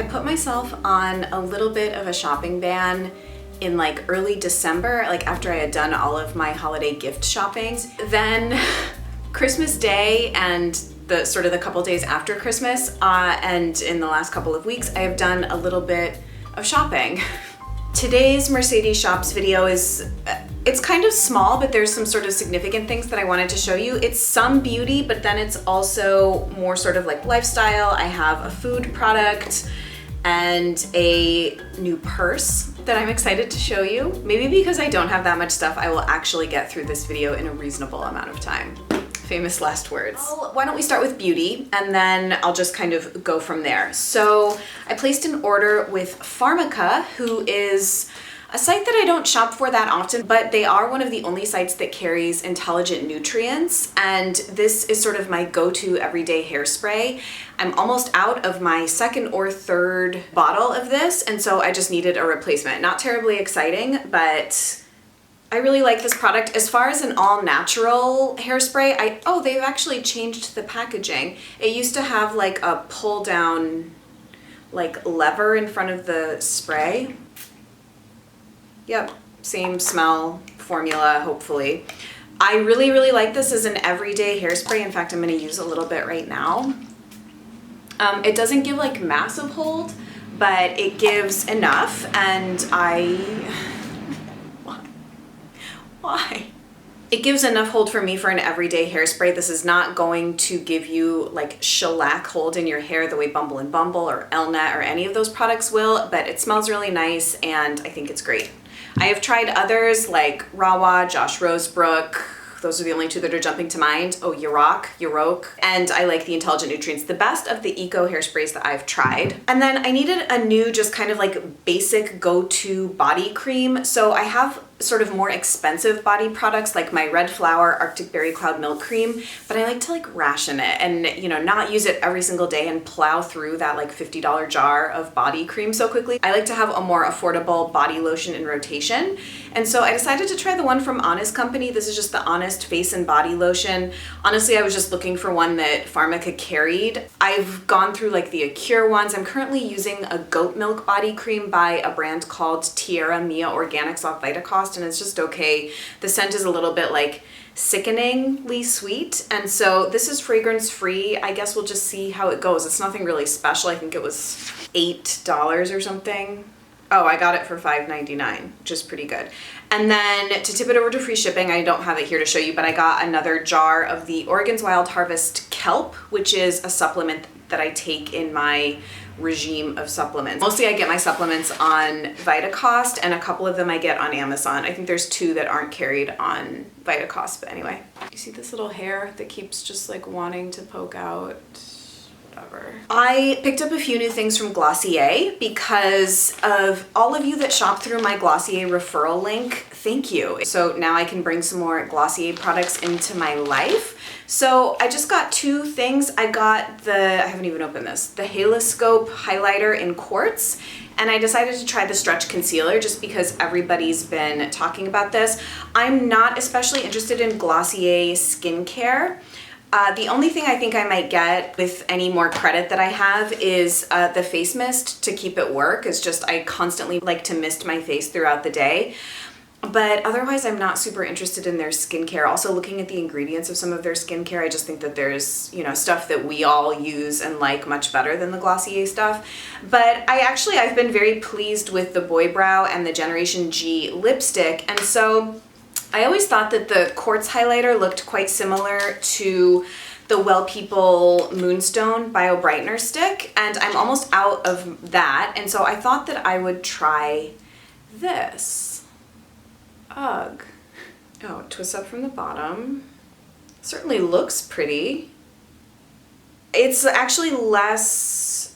I put myself on a little bit of a shopping ban in like early December, like after I had done all of my holiday gift shoppings. Then Christmas Day and the sort of the couple days after Christmas and in the last couple of weeks, I have done a little bit of shopping. Today's Mercedes Shops video it's kind of small, but there's some sort of significant things that I wanted to show you. It's some beauty, but then it's also more sort of like lifestyle. I have a food product and a new purse that I'm excited to show you. Maybe because I don't have that much stuff, I will actually get through this video in a reasonable amount of time. Famous last words. Well, why don't we start with beauty and then I'll just kind of go from there. So I placed an order with Pharmaca, who is a site that I don't shop for that often, but they are one of the only sites that carries intelligent nutrients, and this is sort of my go-to everyday hairspray. I'm almost out of my second or third bottle of this, and so I just needed a replacement. Not terribly exciting, but I really like this product. As far as an all-natural hairspray, they've actually changed the packaging. It used to have like a pull-down like lever in front of the spray. Yep, same smell, formula, hopefully. I really, really like this as an everyday hairspray. In fact, I'm gonna use a little bit right now. It doesn't give like massive hold, but it gives enough, and Why? It gives enough hold for me for an everyday hairspray. This is not going to give you like shellac hold in your hair the way Bumble and Bumble or Elnet or any of those products will, but it smells really nice and I think it's great. I have tried others like Rawa, Josh Rosebrook. Those are the only two that are jumping to mind. Oh, Yarok, and I like the Intelligent Nutrients, the best of the eco hairsprays that I've tried. And then I needed a new, just kind of like basic go-to body cream. So I have sort of more expensive body products like my Red Flower Arctic Berry Cloud Milk Cream, but I like to like ration it and, you know, not use it every single day and plow through that like $50 jar of body cream so quickly. I like to have a more affordable body lotion in rotation. And so I decided to try the one from Honest Company. This is just the Honest Face and Body Lotion. Honestly, I was just looking for one that Pharmaca carried. I've gone through like the Acure ones. I'm currently using a goat milk body cream by a brand called Tierra Mia Organics off Vitacost, and it's just okay. The scent is a little bit like sickeningly sweet, and so this is fragrance free. I guess we'll just see how it goes. It's nothing really special. I think it was $8 or something. Oh, I got it for $5.99, which is pretty good. And then to tip it over to free shipping, I don't have it here to show you, but I got another jar of the Oregon's Wild Harvest Kelp, which is a supplement that I take in my regime of supplements. Mostly I get my supplements on Vitacost, and a couple of them I get on Amazon. I think there's 2 that aren't carried on Vitacost, but anyway. You see this little hair that keeps just like wanting to poke out? Whatever. I picked up a few new things from Glossier because of all of you that shop through my Glossier referral link. Thank you. So now I can bring some more Glossier products into my life. So I just got 2 things. I got I haven't even opened this, the Haloscope highlighter in quartz, and I decided to try the stretch concealer just because everybody's been talking about this. I'm not especially interested in Glossier skincare. The only thing I think I might get with any more credit that I have is the face mist to keep it work. It's just I constantly like to mist my face throughout the day. But otherwise, I'm not super interested in their skincare. Also, looking at the ingredients of some of their skincare, I just think that there's, you know, stuff that we all use and like much better than the Glossier stuff. But I've been very pleased with the Boy Brow and the Generation G lipstick. And so I always thought that the quartz highlighter looked quite similar to the Well People Moonstone Bio Brightener stick, and I'm almost out of that. And so I thought that I would try this. Ugh. Oh, it twists up from the bottom. Certainly looks pretty. It's actually less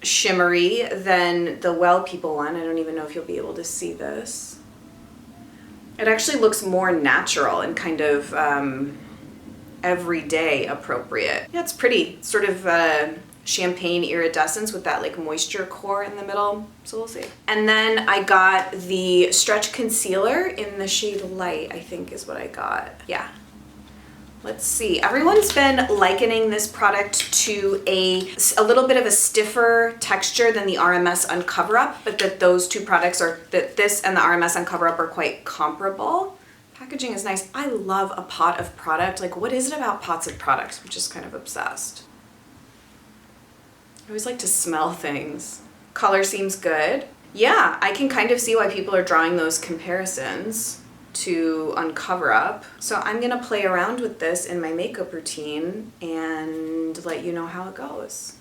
shimmery than the Well People one. I don't even know if you'll be able to see this. It actually looks more natural and kind of everyday appropriate. Yeah, it's pretty. Sort of champagne iridescence with that like moisture core in the middle, so we'll see. And then I got the stretch concealer in the shade Light, I think is what I got. Yeah, Let's see. Everyone's been likening this product to a little bit of a stiffer texture than the RMS Uncover Up, but that those two products are, that this and the RMS Uncover Up are quite comparable. Packaging is nice. I love a pot of product. Like, what is it about pots of products? I'm just kind of obsessed. I always like to smell things. Color seems good. Yeah, I can kind of see why people are drawing those comparisons to Uncover Up. So I'm gonna play around with this in my makeup routine and let you know how it goes.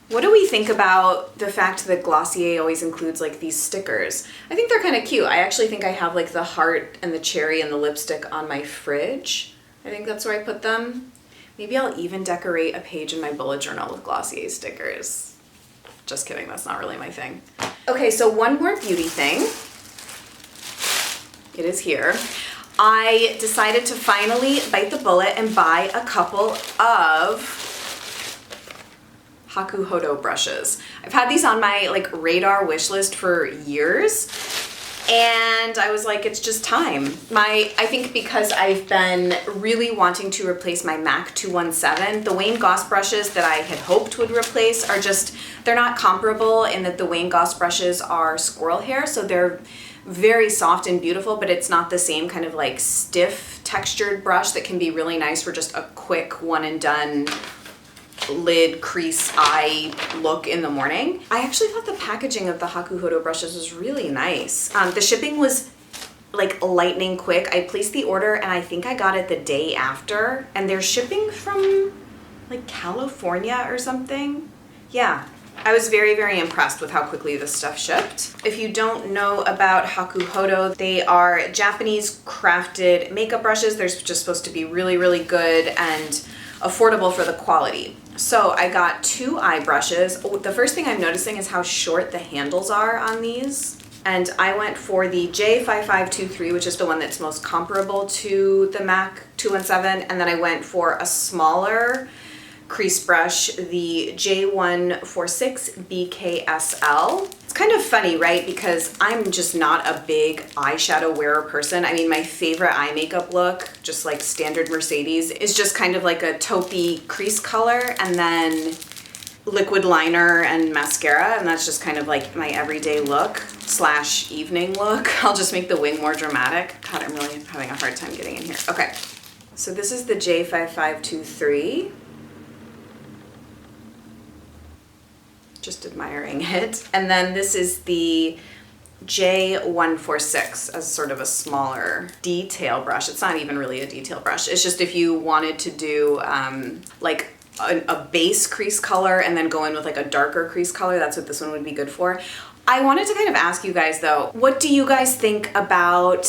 What do we think about the fact that Glossier always includes like these stickers? I think they're kind of cute. I actually think I have like the heart and the cherry and the lipstick on my fridge. I think that's where I put them. Maybe I'll even decorate a page in my bullet journal with Glossier stickers. Just kidding, that's not really my thing. Okay, so one more beauty thing. It is here. I decided to finally bite the bullet and buy a couple of Hakuhodo brushes. I've had these on my like radar wish list for years, and I was like, it's just time. I think because I've been really wanting to replace my MAC 217, the Wayne Goss brushes that I had hoped would replace are just, they're not comparable in that the Wayne Goss brushes are squirrel hair, so they're very soft and beautiful, but it's not the same kind of like stiff textured brush that can be really nice for just a quick one and done lid, crease, eye look in the morning. I actually thought the packaging of the Hakuhodo brushes was really nice. The shipping was like lightning quick. I placed the order and I think I got it the day after, and they're shipping from like California or something. Yeah. I was very, very impressed with how quickly this stuff shipped. If you don't know about Hakuhodo, they are Japanese crafted makeup brushes. They're just supposed to be really, really good and affordable for the quality. So I got 2 eye brushes. Oh, the first thing I'm noticing is how short the handles are on these. And I went for the J5523, which is the one that's most comparable to the MAC 217. And then I went for a smaller crease brush, the J146 BKSL. It's kind of funny, right? Because I'm just not a big eyeshadow wearer person. I mean, my favorite eye makeup look, just like standard Mercedes, is just kind of like a taupey crease color and then liquid liner and mascara, and that's just kind of like my everyday look / evening look. I'll just make the wing more dramatic. God, I'm really having a hard time getting in here. Okay, so this is the J5523. Just admiring it. And then this is the J146 as sort of a smaller detail brush. It's not even really a detail brush. It's just if you wanted to do like a base crease color and then go in with like a darker crease color, that's what this one would be good for. I wanted to kind of ask you guys though, what do you guys think about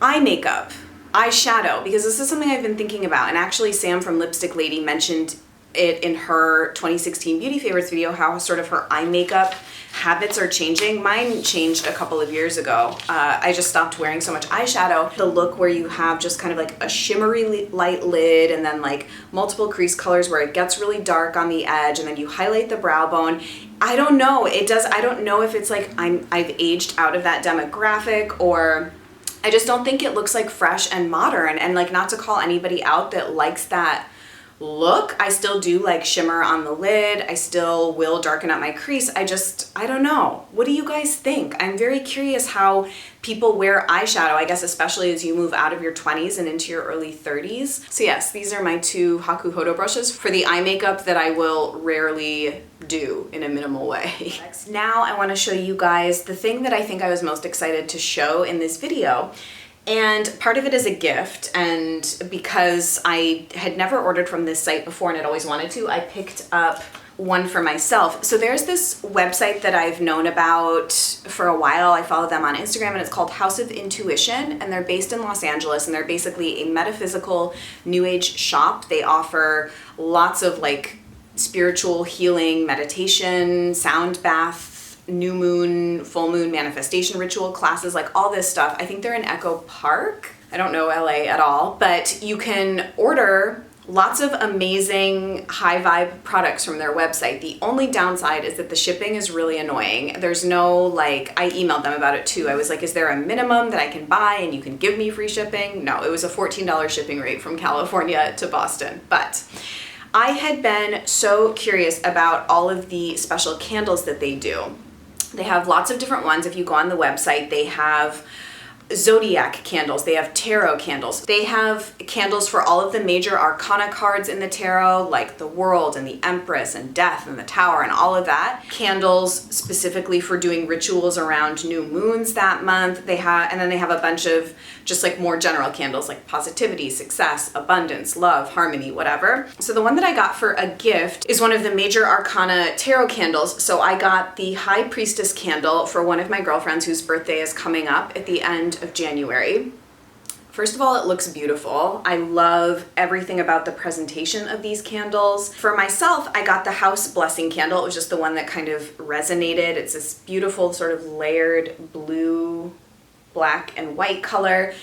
eye makeup, eyeshadow? Because this is something I've been thinking about, and actually Sam from Lipstick Lady mentioned it in her 2016 Beauty Favorites video, how sort of her eye makeup habits are changing. Mine changed a couple of years ago. I just stopped wearing so much eyeshadow. The look where you have just kind of like a shimmery light lid and then like multiple crease colors where it gets really dark on the edge and then you highlight the brow bone. I don't know. I don't know if it's like I've aged out of that demographic, or I just don't think it looks like fresh and modern. And like, not to call anybody out that likes that look, I still do like shimmer on the lid. I still will darken up my crease. I don't know. What do you guys think? I'm very curious how people wear eyeshadow, I guess especially as you move out of your 20s and into your early 30s. So yes, these are my 2 Hakuhodo brushes for the eye makeup that I will rarely do in a minimal way. Now I want to show you guys the thing that I think I was most excited to show in this video. And part of it is a gift, and because I had never ordered from this site before and had always wanted to, I picked up one for myself. So there's this website that I've known about for a while. I follow them on Instagram, and it's called House of Intuition, and they're based in Los Angeles, and they're basically a metaphysical new age shop. They offer lots of like spiritual healing, meditation, sound bath, new moon, full moon manifestation ritual classes, like all this stuff. I think they're in Echo Park. I don't know LA at all, but you can order Lots of amazing high vibe products from their website. The only downside is that the shipping is really annoying. There's no like, I emailed them about it too. I was like, is there a minimum that I can buy and you can give me free shipping? No, it was a $14 shipping rate from California to Boston. But I had been so curious about all of the special candles that they do. They have lots of different ones. If you go on the website, they have zodiac candles, they have tarot candles, they have candles for all of the major arcana cards in the tarot, like the World and the Empress and Death and the Tower and all of that. Candles specifically for doing rituals around new moons that month. And then they have a bunch of just like more general candles like positivity, success, abundance, love, harmony, whatever. So the one that I got for a gift is one of the major arcana tarot candles. So I got the High Priestess candle for one of my girlfriends whose birthday is coming up at the end of January. First of all, it looks beautiful. I love everything about the presentation of these candles. For myself, I got the House Blessing candle. It was just the one that kind of resonated. It's this beautiful sort of layered blue, black, and white color.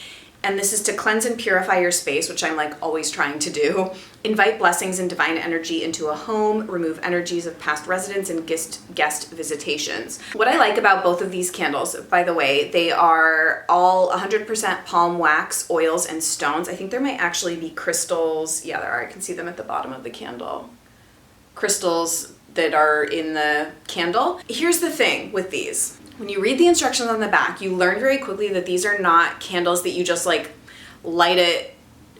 And this is to cleanse and purify your space, which I'm like always trying to do. Invite blessings and divine energy into a home, remove energies of past residents and guest visitations. What I like about both of these candles, by the way, they are all 100% palm wax, oils, and stones. I think there might actually be crystals. Yeah, there are. I can see them at the bottom of the candle. Crystals that are in the candle. Here's the thing with these. When you read the instructions on the back, you learn very quickly that these are not candles that you just like light it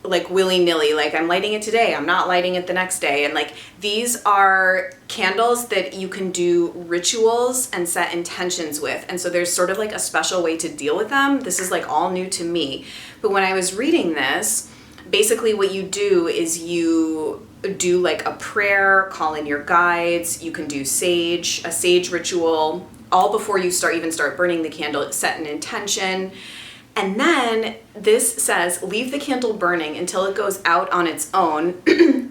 like willy-nilly, like I'm lighting it today, I'm not lighting it the next day. And like these are candles that you can do rituals and set intentions with. And so there's sort of like a special way to deal with them. This is like all new to me. But when I was reading this, basically what you do is you do like a prayer, call in your guides, you can do a sage ritual, all before you start burning the candle, set an intention. And then this says, leave the candle burning until it goes out on its own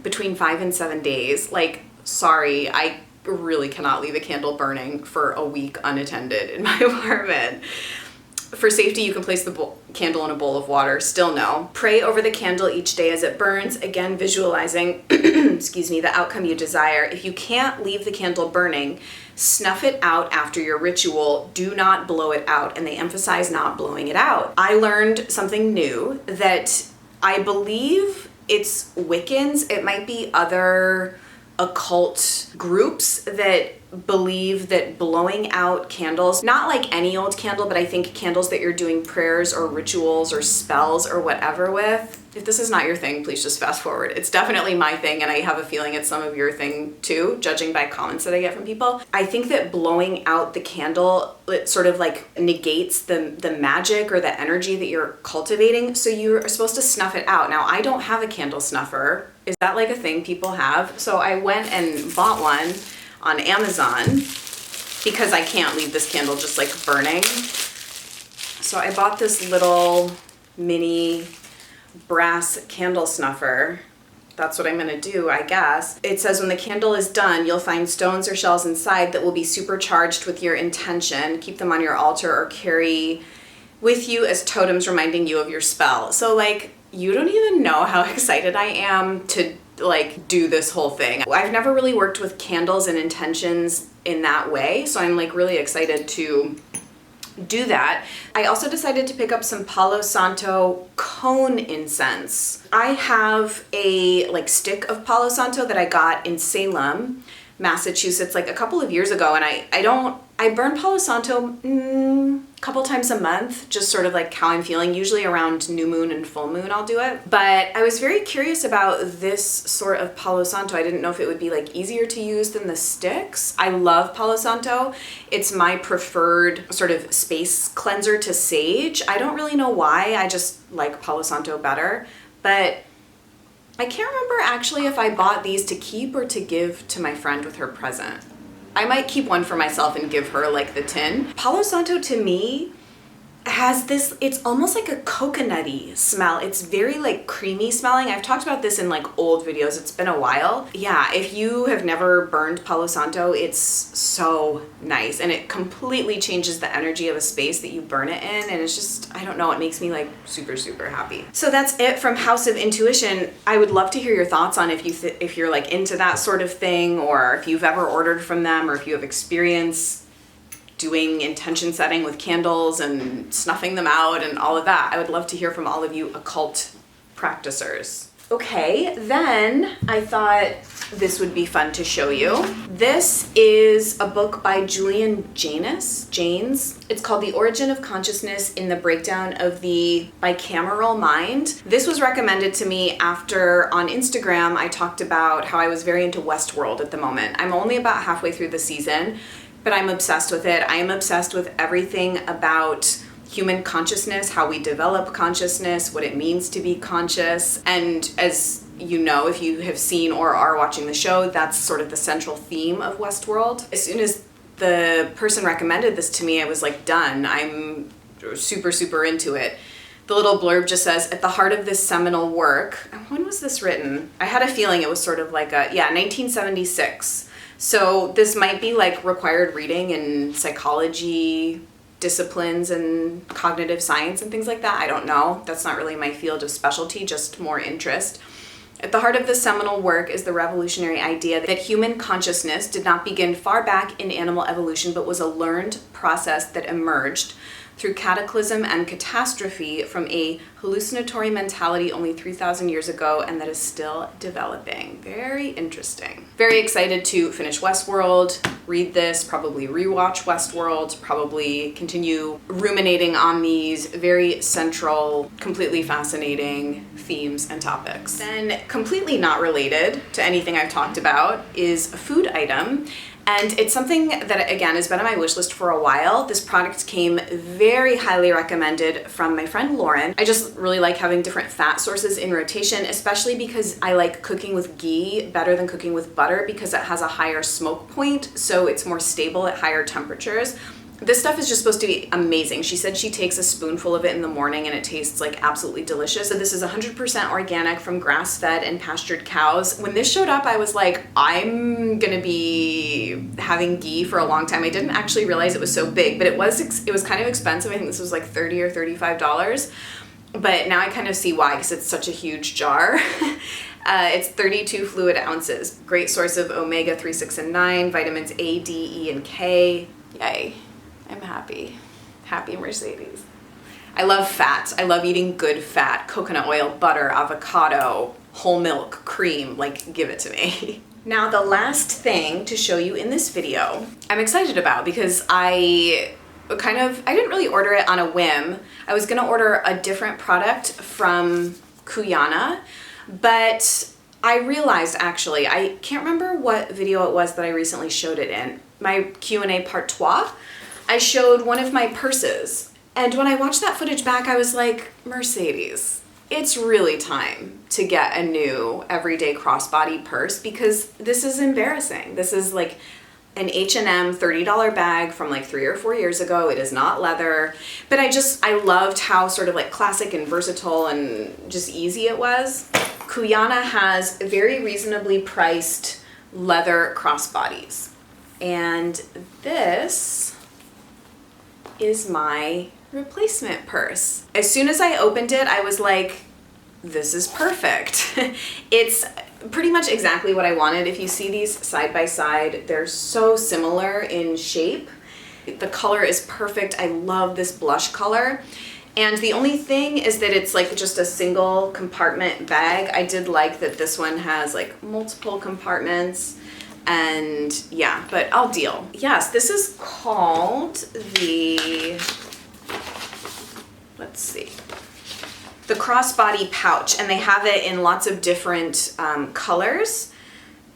between 5 and 7 days. Like, sorry, I really cannot leave a candle burning for a week unattended in my apartment. For safety, you can place the candle in a bowl of water. Still no. Pray over the candle each day as it burns. Again, visualizing, excuse me, the outcome you desire. If you can't leave the candle burning, snuff it out after your ritual. Do not blow it out. And they emphasize not blowing it out. I learned something new that I believe it's Wiccans. It might be other occult groups that believe that blowing out candles, not like any old candle, but I think candles that you're doing prayers or rituals or spells or whatever with. If this is not your thing, please just fast forward. It's definitely my thing, and I have a feeling it's some of your thing too, judging by comments that I get from people. I think that blowing out the candle, it sort of like negates the magic or the energy that you're cultivating, so you're supposed to snuff it out. Now, I don't have a candle snuffer. Is that like a thing people have? So I went and bought one on Amazon because I can't leave this candle just like burning. So I bought this little mini brass candle snuffer. That's what I'm gonna do, I guess. It says when the candle is done, you'll find stones or shells inside that will be supercharged with your intention. Keep them on your altar or carry with you as totems reminding you of your spell. So like, you don't even know how excited I am to like do this whole thing. I've never really worked with candles and intentions in that way, so I'm like really excited to do that. I also decided to pick up some Palo Santo cone incense. I have a like stick of Palo Santo that I got in Salem, Massachusetts, like a couple of years ago, and I burn Palo Santo a couple times a month, just sort of like how I'm feeling. Usually around new moon and full moon I'll do it. But I was very curious about this sort of Palo Santo. I didn't know if it would be like easier to use than the sticks. I love Palo Santo. It's my preferred sort of space cleanser to sage. I don't really know why, I just like Palo Santo better. But I can't remember actually if I bought these to keep or to give to my friend with her present. I might keep one for myself and give her like the tin. Palo Santo to me has this, it's almost like a coconutty smell. It's very like creamy smelling. I've talked about this in like old videos. It's been a while. Yeah, if you have never burned Palo Santo, it's so nice. And it completely changes the energy of a space that you burn it in. And it's just, I don't know, it makes me like super, super happy. So that's it from House of Intuition. I would love to hear your thoughts on if you're like into that sort of thing, or if you've ever ordered from them, or if you have experience doing intention setting with candles and snuffing them out and all of that. I would love to hear from all of you occult practicers. Okay, then I thought this would be fun to show you. This is a book by Julian Jaynes. It's called The Origin of Consciousness in the Breakdown of the Bicameral Mind. This was recommended to me after on Instagram I talked about how I was very into Westworld at the moment. I'm only about halfway through the season, but I'm obsessed with it. I am obsessed with everything about human consciousness, how we develop consciousness, what it means to be conscious. And as you know, if you have seen or are watching the show, that's sort of the central theme of Westworld. As soon as the person recommended this to me, I was like, done. I'm super, super into it. The little blurb just says, at the heart of this seminal work, when was this written? I had a feeling it was sort of like 1976. So this might be like required reading in psychology disciplines and cognitive science and things like that. I don't know. That's not really my field of specialty, just more interest. At the heart of this seminal work is the revolutionary idea that human consciousness did not begin far back in animal evolution, but was a learned process that emerged through cataclysm and catastrophe from a hallucinatory mentality only 3,000 years ago, and that is still developing. Very interesting. Very excited to finish Westworld, read this, probably rewatch Westworld, probably continue ruminating on these very central, completely fascinating themes and topics. Then, completely not related to anything I've talked about, is a food item. And it's something that, again, has been on my wish list for a while. This product came very highly recommended from my friend Lauren. I just really like having different fat sources in rotation, especially because I like cooking with ghee better than cooking with butter because it has a higher smoke point, so it's more stable at higher temperatures. This stuff is just supposed to be amazing. She said she takes a spoonful of it in the morning and it tastes like absolutely delicious. So this is 100% organic from grass-fed and pastured cows. When this showed up, I was like, I'm gonna be having ghee for a long time. I didn't actually realize it was so big, but it was kind of expensive. I think this was like $30 or $35. But now I kind of see why, because it's such a huge jar. It's 32 fluid ounces. Great source of omega-3, 6, and 9, vitamins A, D, E, and K. Yay. I'm happy. Happy Mercedes. I love fats. I love eating good fat. Coconut oil, butter, avocado, whole milk, cream. Like, give it to me. Now, the last thing to show you in this video, I'm excited about because I didn't really order it on a whim. I was gonna order a different product from Cuyana, but I realized actually, I can't remember what video it was that I recently showed it in. My Q&A part 2. I showed one of my purses, and when I watched that footage back, I was like, Mercedes, it's really time to get a new everyday crossbody purse because this is embarrassing. This is like an H&M $30 bag from like 3 or 4 years ago. It is not leather, but I loved how sort of like classic and versatile and just easy it was. Cuyana has very reasonably priced leather crossbodies, and this is my replacement purse. As soon as I opened it, I was like, this is perfect. It's pretty much exactly what I wanted. If you see these side by side, they're so similar in shape. The color is perfect. I love this blush color. And the only thing is that it's like just a single compartment bag. I did like that this one has like multiple compartments. And yeah, but I'll deal. Yes, this is called the crossbody pouch, and they have it in lots of different colors.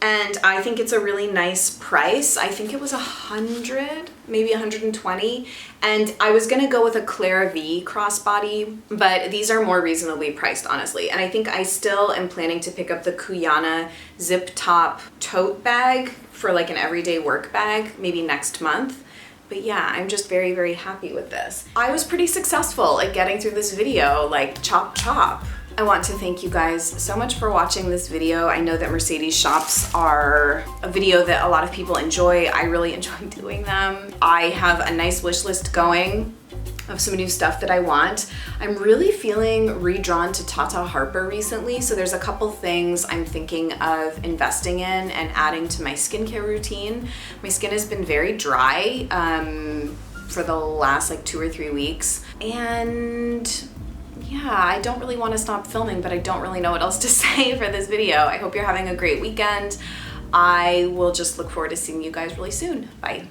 And I think it's a really nice price. I think it was 100, maybe 120. And I was gonna go with a Clara V crossbody, but these are more reasonably priced, honestly. And I think I still am planning to pick up the Cuyana zip top tote bag for like an everyday work bag, maybe next month. But yeah, I'm just very, very happy with this. I was pretty successful at getting through this video, like chop chop. I want to thank you guys so much for watching this video. I know that Mercedes shops are a video that a lot of people enjoy. I really enjoy doing them. I have a nice wish list going of some new stuff that I want. I'm really feeling redrawn to Tata Harper recently, so there's a couple things I'm thinking of investing in and adding to my skincare routine. My skin has been very dry for the last like 2 or 3 weeks, and yeah, I don't really want to stop filming, but I don't really know what else to say for this video. I hope you're having a great weekend. I will just look forward to seeing you guys really soon. Bye.